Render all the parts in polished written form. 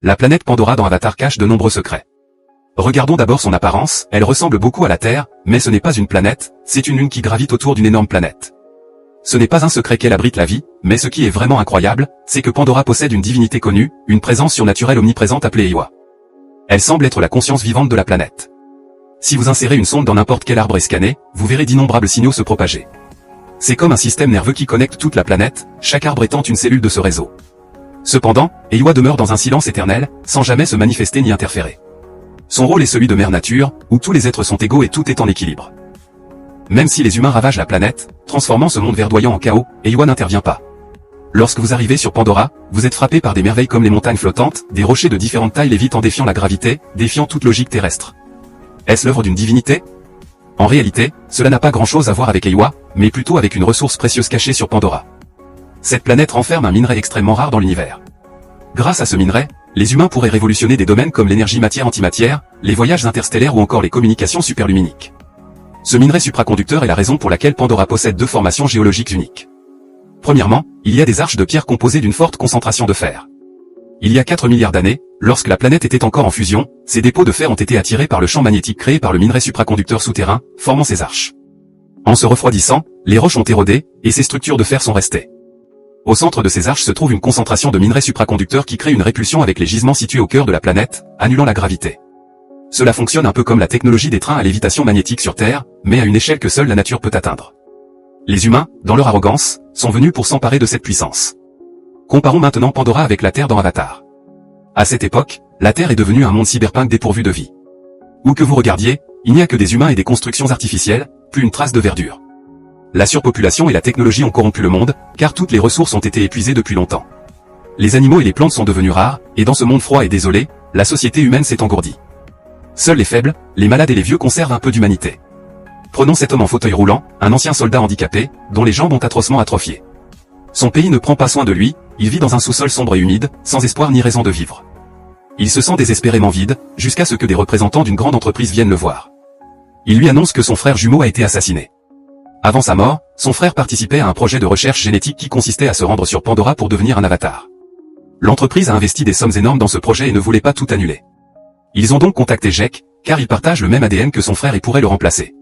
La planète Pandora dans Avatar cache de nombreux secrets. Regardons d'abord son apparence, elle ressemble beaucoup à la Terre, mais ce n'est pas une planète, c'est une lune qui gravite autour d'une énorme planète. Ce n'est pas un secret qu'elle abrite la vie, mais ce qui est vraiment incroyable, c'est que Pandora possède une divinité connue, une présence surnaturelle omniprésente appelée Eywa. Elle semble être la conscience vivante de la planète. Si vous insérez une sonde dans n'importe quel arbre et scannez, vous verrez d'innombrables signaux se propager. C'est comme un système nerveux qui connecte toute la planète, chaque arbre étant une cellule de ce réseau. Cependant, Eywa demeure dans un silence éternel, sans jamais se manifester ni interférer. Son rôle est celui de mère nature, où tous les êtres sont égaux et tout est en équilibre. Même si les humains ravagent la planète, transformant ce monde verdoyant en chaos, Eywa n'intervient pas. Lorsque vous arrivez sur Pandora, vous êtes frappé par des merveilles comme les montagnes flottantes, des rochers de différentes tailles lévitent en défiant la gravité, défiant toute logique terrestre. Est-ce l'œuvre d'une divinité? En réalité, cela n'a pas grand-chose à voir avec Eywa, mais plutôt avec une ressource précieuse cachée sur Pandora. Cette planète renferme un minerai extrêmement rare dans l'univers. Grâce à ce minerai, les humains pourraient révolutionner des domaines comme l'énergie matière-antimatière, les voyages interstellaires ou encore les communications superluminiques. Ce minerai supraconducteur est la raison pour laquelle Pandora possède deux formations géologiques uniques. Premièrement, il y a des arches de pierre composées d'une forte concentration de fer. Il y a 4 milliards d'années, lorsque la planète était encore en fusion, ces dépôts de fer ont été attirés par le champ magnétique créé par le minerai supraconducteur souterrain, formant ces arches. En se refroidissant, les roches ont érodé, et ces structures de fer sont restées. Au centre de ces arches se trouve une concentration de minerai supraconducteur qui crée une répulsion avec les gisements situés au cœur de la planète, annulant la gravité. Cela fonctionne un peu comme la technologie des trains à lévitation magnétique sur Terre, mais à une échelle que seule la nature peut atteindre. Les humains, dans leur arrogance, sont venus pour s'emparer de cette puissance. Comparons maintenant Pandora avec la Terre dans Avatar. À cette époque, la Terre est devenue un monde cyberpunk dépourvu de vie. Où que vous regardiez, il n'y a que des humains et des constructions artificielles, plus une trace de verdure. La surpopulation et la technologie ont corrompu le monde, car toutes les ressources ont été épuisées depuis longtemps. Les animaux et les plantes sont devenus rares, et dans ce monde froid et désolé, la société humaine s'est engourdie. Seuls les faibles, les malades et les vieux conservent un peu d'humanité. Prenons cet homme en fauteuil roulant, un ancien soldat handicapé, dont les jambes ont atrocement atrophié. Son pays ne prend pas soin de lui, il vit dans un sous-sol sombre et humide, sans espoir ni raison de vivre. Il se sent désespérément vide, jusqu'à ce que des représentants d'une grande entreprise viennent le voir. Il lui annonce que son frère jumeau a été assassiné. Avant sa mort, son frère participait à un projet de recherche génétique qui consistait à se rendre sur Pandora pour devenir un avatar. L'entreprise a investi des sommes énormes dans ce projet et ne voulait pas tout annuler. Ils ont donc contacté Jake, car il partage le même ADN que son frère et pourrait le remplacer.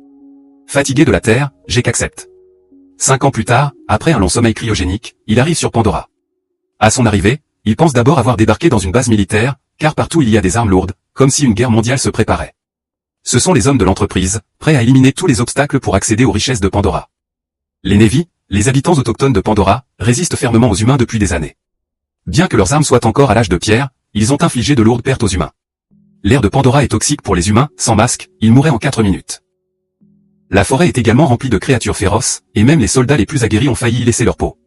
Fatigué de la Terre, Jake accepte. 5 ans plus tard, après un long sommeil cryogénique, il arrive sur Pandora. À son arrivée, il pense d'abord avoir débarqué dans une base militaire, car partout il y a des armes lourdes, comme si une guerre mondiale se préparait. Ce sont les hommes de l'entreprise, prêts à éliminer tous les obstacles pour accéder aux richesses de Pandora. Les Na'vi, les habitants autochtones de Pandora, résistent fermement aux humains depuis des années. Bien que leurs armes soient encore à l'âge de pierre, ils ont infligé de lourdes pertes aux humains. L'air de Pandora est toxique pour les humains, sans masque, ils mourraient en 4 minutes. La forêt est également remplie de créatures féroces, et même les soldats les plus aguerris ont failli y laisser leur peau.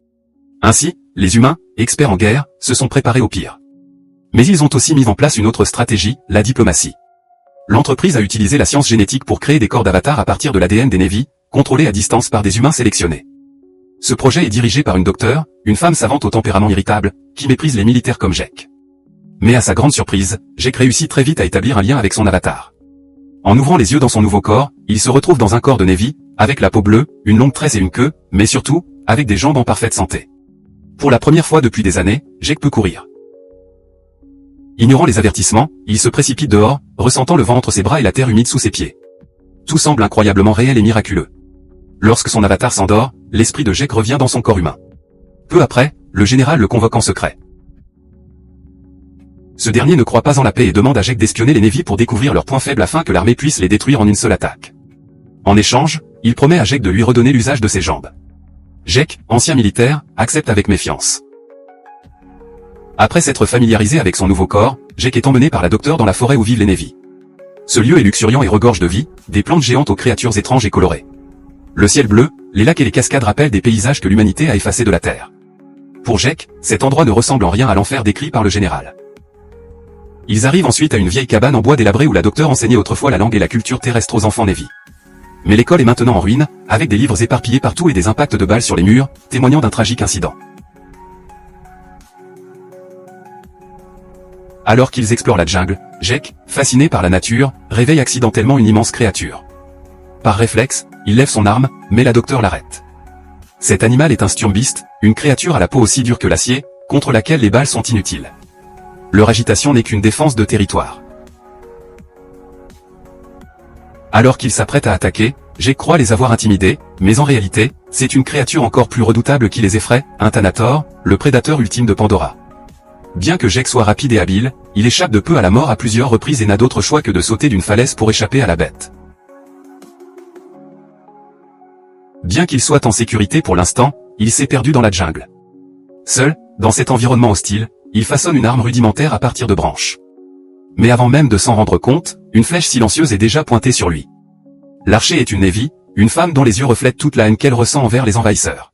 Ainsi, les humains, experts en guerre, se sont préparés au pire. Mais ils ont aussi mis en place une autre stratégie, la diplomatie. L'entreprise a utilisé la science génétique pour créer des corps d'avatar à partir de l'ADN des Na'vi, contrôlés à distance par des humains sélectionnés. Ce projet est dirigé par une docteure, une femme savante au tempérament irritable, qui méprise les militaires comme Jake. Mais à sa grande surprise, Jake réussit très vite à établir un lien avec son avatar. En ouvrant les yeux dans son nouveau corps, il se retrouve dans un corps de Na'vi, avec la peau bleue, une longue tresse et une queue, mais surtout, avec des jambes en parfaite santé. Pour la première fois depuis des années, Jake peut courir. Ignorant les avertissements, il se précipite dehors, ressentant le vent entre ses bras et la terre humide sous ses pieds. Tout semble incroyablement réel et miraculeux. Lorsque son avatar s'endort, l'esprit de Jake revient dans son corps humain. Peu après, le général le convoque en secret. Ce dernier ne croit pas en la paix et demande à Jake d'espionner les Na'vi pour découvrir leurs points faibles afin que l'armée puisse les détruire en une seule attaque. En échange, il promet à Jake de lui redonner l'usage de ses jambes. Jake, ancien militaire, accepte avec méfiance. Après s'être familiarisé avec son nouveau corps, Jake est emmené par la docteure dans la forêt où vivent les Na'vi. Ce lieu est luxuriant et regorge de vie, des plantes géantes aux créatures étranges et colorées. Le ciel bleu, les lacs et les cascades rappellent des paysages que l'humanité a effacés de la Terre. Pour Jake, cet endroit ne ressemble en rien à l'enfer décrit par le général. Ils arrivent ensuite à une vieille cabane en bois délabrée où la docteure enseignait autrefois la langue et la culture terrestre aux enfants Na'vi. Mais l'école est maintenant en ruine, avec des livres éparpillés partout et des impacts de balles sur les murs, témoignant d'un tragique incident. Alors qu'ils explorent la jungle, Jake, fasciné par la nature, réveille accidentellement une immense créature. Par réflexe, il lève son arme, mais la docteure l'arrête. Cet animal est un sturmbeast, une créature à la peau aussi dure que l'acier, contre laquelle les balles sont inutiles. leur agitation n'est qu'une défense de territoire. Alors qu'ils s'apprêtent à attaquer, Jake croit les avoir intimidés, mais en réalité, c'est une créature encore plus redoutable qui les effraie, un Thanator, le prédateur ultime de Pandora. Bien que Jake soit rapide et habile, il échappe de peu à la mort à plusieurs reprises et n'a d'autre choix que de sauter d'une falaise pour échapper à la bête. Bien qu'il soit en sécurité pour l'instant, il s'est perdu dans la jungle. Seul, dans cet environnement hostile, il façonne une arme rudimentaire à partir de branches. Mais avant même de s'en rendre compte, une flèche silencieuse est déjà pointée sur lui. L'archer est une Na'vi, une femme dont les yeux reflètent toute la haine qu'elle ressent envers les envahisseurs.